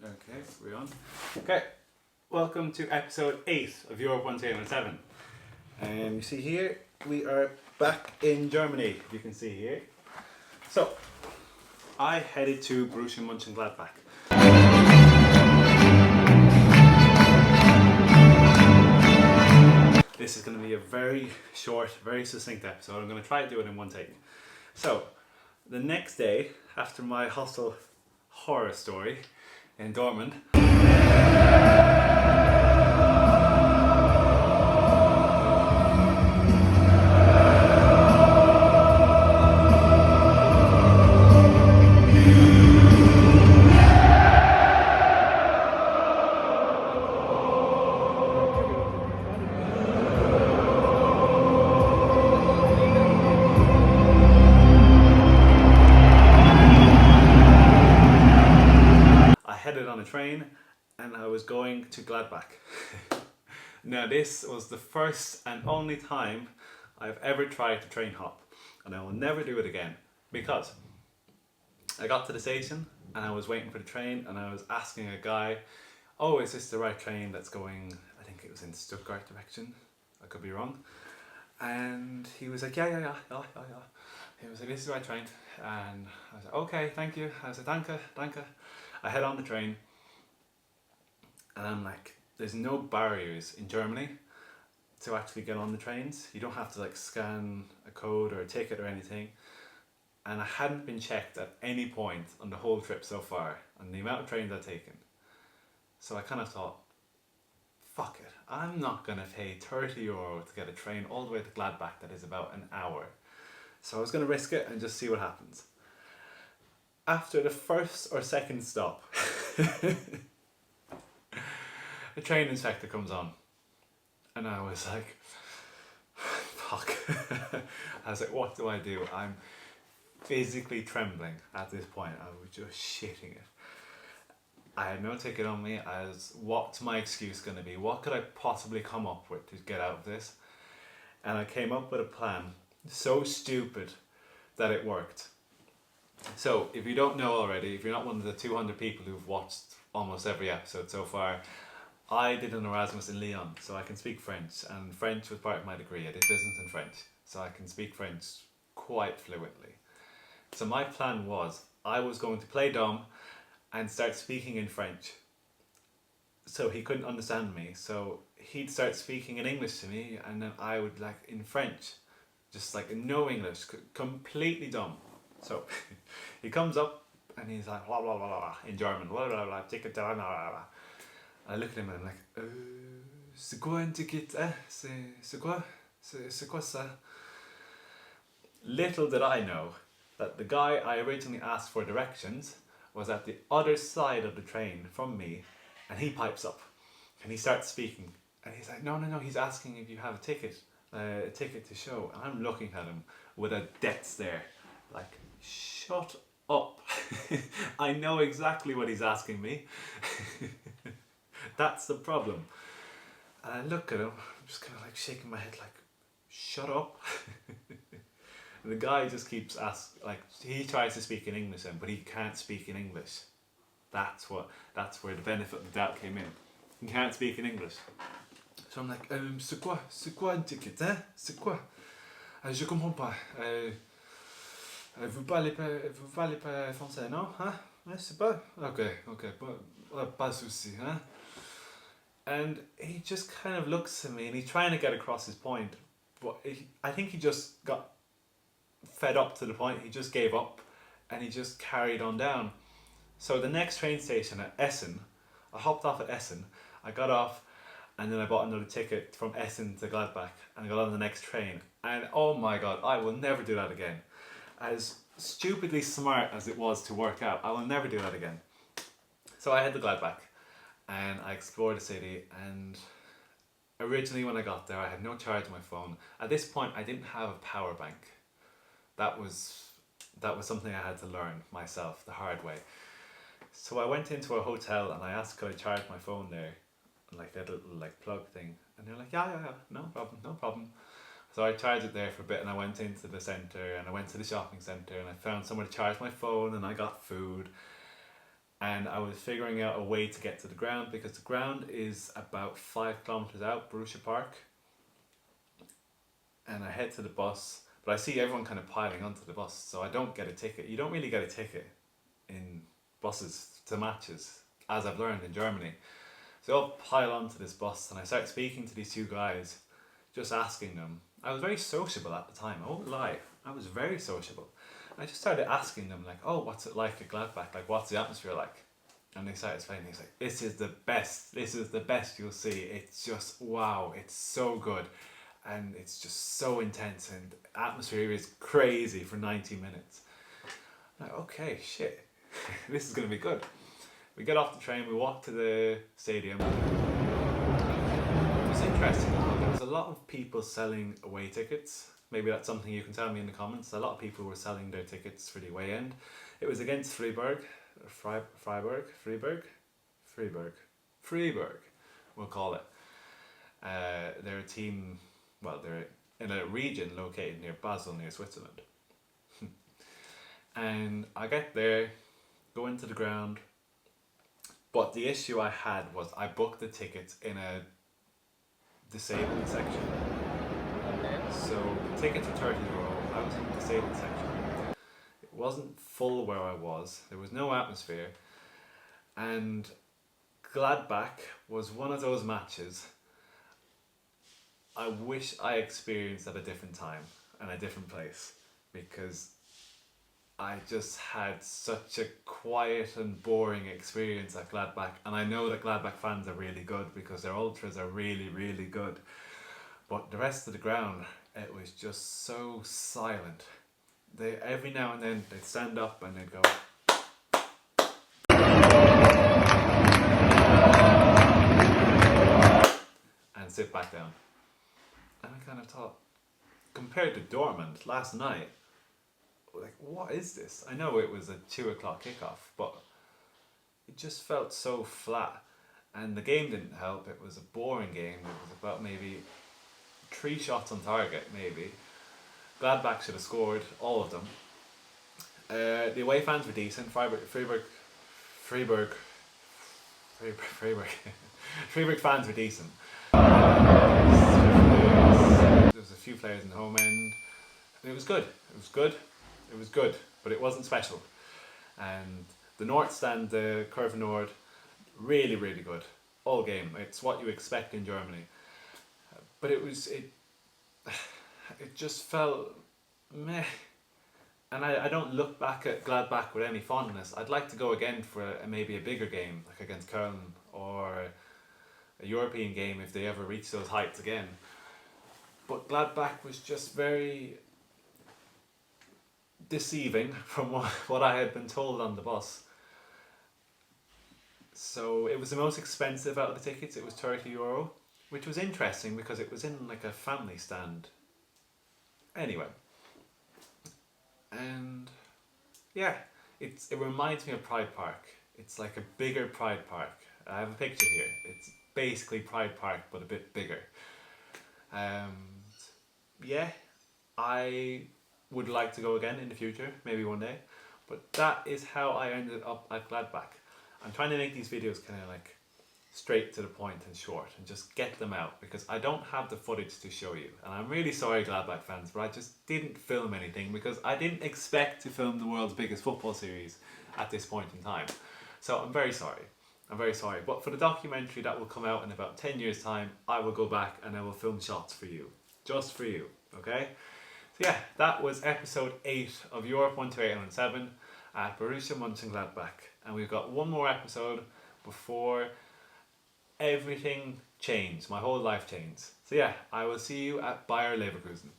Okay, we're on. Okay, welcome to episode 8 of Europe 127. And you see here, we are back in Germany, you can see here. So, I headed to Borussia Mönchengladbach. This is going to be a very short, very succinct episode. I'm going to try to do it in one take. So, the next day, after my hostel horror story in Dortmund, on a train and I was going to Gladbach. Now this was the first and only time I've ever tried to train hop, and I will never do it again, because I got to the station and I was waiting for the train and I was asking a guy, oh, is this the right train that's going, I think it was in Stuttgart direction, I could be wrong, and he was like, yeah. He was like, this is the right train, and I was like, okay, thank you. I was like, danke. I head on the train, and I'm like, there's no barriers in Germany to actually get on the trains. You don't have to like scan a code or a ticket or anything. And I hadn't been checked at any point on the whole trip so far on the amount of trains I'd taken. So I kind of thought, fuck it, I'm not going to pay €30 to get a train all the way to Gladbach that is about an hour. So I was going to risk it and just see what happens. After the first or second stop, the train inspector comes on, and I was like, fuck. I was like, what do I do? I'm physically trembling at this point. I was just shitting it. I had no ticket on me. What's my excuse going to be? What could I possibly come up with to get out of this? And I came up with a plan so stupid that it worked. So, if you don't know already, if you're not one of the 200 people who've watched almost every episode so far, I did an Erasmus in Lyon, so I can speak French, and French was part of my degree. I did business in French, so I can speak French quite fluently. So my plan was, I was going to play dumb and start speaking in French. So he couldn't understand me, so he'd start speaking in English to me, and then I would like in French, just like no English, completely dumb. So he comes up and he's like, blah, blah, blah, blah, in German, blah, blah, blah, ticket, blah, blah, blah. I look at him and I'm like, c'est quoi un ticket, c'est quoi ça? Little did I know that the guy I originally asked for directions was at the other side of the train from me, and he pipes up and he starts speaking and he's like, no, he's asking if you have a ticket to show, and I'm looking at him with a death stare, like, shut up. I know exactly what he's asking me. That's the problem. And I look at him, I'm just kind of like shaking my head like, shut up. And the guy just keeps asking, like, he tries to speak in English then, but he can't speak in English. That's where the benefit of the doubt came in. He can't speak in English. So I'm like, c'est quoi un ticket, hein? C'est quoi? Je comprends pas. Vous parlez pas français, non? Hein? C'est pas? Okay, pas souci, hein? And he just kind of looks at me and he's trying to get across his point, but I think he just got fed up to the point, he just gave up and he just carried on down. So the next train station at Essen, I hopped off at Essen, I got off, and then I bought another ticket from Essen to Gladbach and I got on the next train, and oh my god, I will never do that again. As stupidly smart as it was to work out, I will never do that again. So I head to Gladbach and I explored the city, and originally when I got there I had no charge on my phone. At this point I didn't have a power bank. That was something I had to learn myself the hard way. So I went into a hotel and I asked could I charge my phone there, like that little like plug thing, and they're like, yeah, no problem. So I charged it there for a bit, and I went into the centre and I went to the shopping centre and I found somewhere to charge my phone, and I got food. and I was figuring out a way to get to the ground because the ground is about 5 kilometers out, Borussia Park. And I head to the bus, but I see everyone kind of piling onto the bus, so I don't get a ticket. You don't really get a ticket in buses to matches, as I've learned in Germany. So they all pile onto this bus, and I start speaking to these two guys, just asking them. I was very sociable at the time, I won't lie. I was very sociable. I just started asking them, like, oh, what's it like at Gladbach? Like, what's the atmosphere like? And they started explaining. He's like, this is the best you'll see. It's just, wow, it's so good. And it's just so intense, and the atmosphere is crazy for 90 minutes. I'm like, okay, shit, this is going to be good. We get off the train, we walk to the stadium. It was interesting as well. There was a lot of people selling away tickets. Maybe that's something you can tell me in the comments. A lot of people were selling their tickets for the away end. It was against Freiburg, we'll call it. They're a team, well, they're in a region located near Basel, near Switzerland. And I get there, go into the ground, but the issue I had was I booked the tickets in a disabled section. So the tickets were €30. I was in the disabled section. It wasn't full where I was. There was no atmosphere. And Gladbach was one of those matches I wish I experienced at a different time and a different place, because I just had such a quiet and boring experience at Gladbach, and I know that Gladbach fans are really good because their ultras are really, really good. But the rest of the ground, it was just so silent. They every now and then they'd stand up and they'd go and sit back down. And I kind of thought, compared to Dortmund last night, like, what is this? I know it was a 2 o'clock kickoff, but it just felt so flat. And the game didn't help. It was a boring game. It was about maybe 3 shots on target, maybe. Gladbach should have scored, all of them. The away fans were decent. Freiburg fans were decent. There was a few players in the home end. And it was good. It was good, but it wasn't special. And the North Stand, the Curve Nord, really, really good. All game. It's what you expect in Germany. But it just felt meh. And I don't look back at Gladbach with any fondness. I'd like to go again for maybe a bigger game, like against Köln, or a European game if they ever reach those heights again. But Gladbach was just very deceiving from what I had been told on the bus. So it was the most expensive out of the tickets. It was €30, which was interesting because it was in like a family stand. Anyway, and yeah, it reminds me of Pride Park. It's like a bigger Pride Park. I have a picture here. It's basically Pride Park but a bit bigger. Yeah, I would like to go again in the future, maybe one day. But that is how I ended up at Gladbach. I'm trying to make these videos kind of like straight to the point and short and just get them out because I don't have the footage to show you. And I'm really sorry, Gladbach fans, but I just didn't film anything because I didn't expect to film the world's biggest football series at this point in time. So I'm very sorry. But for the documentary that will come out in about 10 years time, I will go back and I will film shots for you. Just for you, okay? So yeah, that was episode 8 of Europe 12807 at Borussia Mönchengladbach. And we've got one more episode before everything changed. My whole life changed. So yeah, I will see you at Bayer Leverkusen.